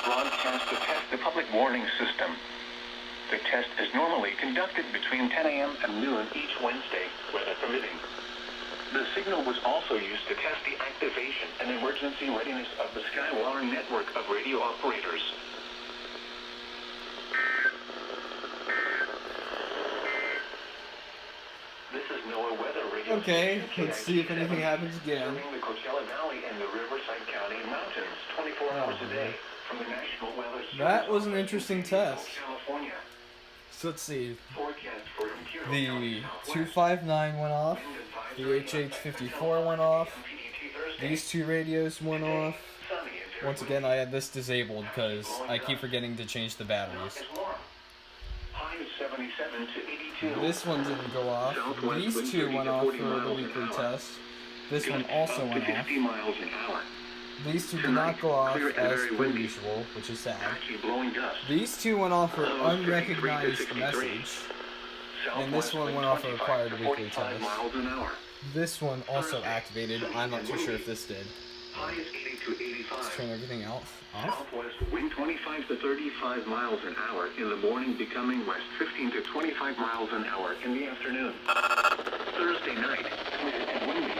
broadcast to test the public warning system. The test is normally conducted between 10 a.m. and noon each Wednesday, weather permitting. The signal was also used to test the activation and emergency readiness of the Skywater network of radio operators. This is NOAA weather radio. Okay, let's see if anything happens again. Serving the Coachella Valley and the Riverside County mountains 24 hours a day from the National Weather Service. That was an interesting test. California. So let's see. Forecast for Imperial The 259 went off. The HH54 went off. These two radios went off. Once again, I had this disabled because I keep forgetting to change the batteries. This one didn't go off. These two went off for the weekly test. This one also went off. These two did not go off as per usual, which is sad. These two went off for unrecognized message. And this one went off a required weekly test. This one also activated. I'm not too sure if this did. Let's turn everything off. Southwest wind 25 to 35 miles an hour in the morning, becoming west 15 to 25 miles an hour in the afternoon. Thursday night, clear and windy.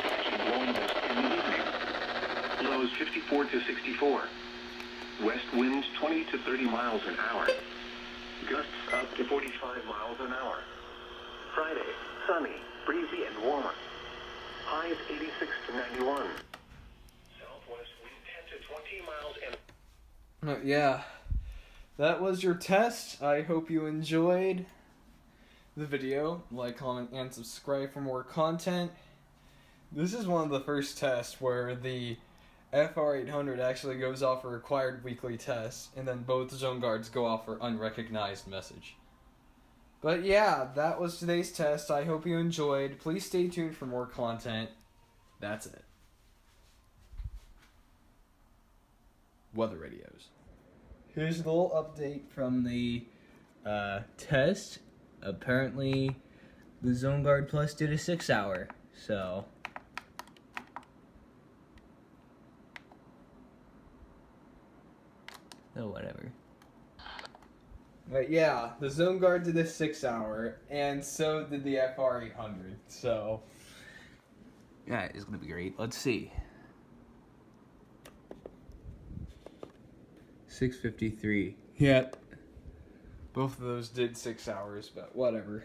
Actually blowing west in the evening. Lows 54 to 64. West winds 20 to 30 miles an hour. Gusts up to 45 miles an hour. Friday, sunny, breezy, and warmer. Highs 86 to 91. Southwest wind 10 to 20 miles and... Yeah, that was your test. I hope you enjoyed the video. Like, comment, and subscribe for more content. This is one of the first tests where the FR800 actually goes off a required weekly test, and then both zone guards go off for unrecognized message. But yeah, that was today's test. I hope you enjoyed. Please stay tuned for more content. That's it. Weather radios. Here's a little update from the test. Apparently, the Zone Guard Plus did a 6 hour, so... oh, whatever. But yeah, the Zone Guard did a 6 hour, and so did the FR800, so... yeah, it's gonna be great. Let's see. 6:53. Yep. Both of those did 6 hours, but whatever.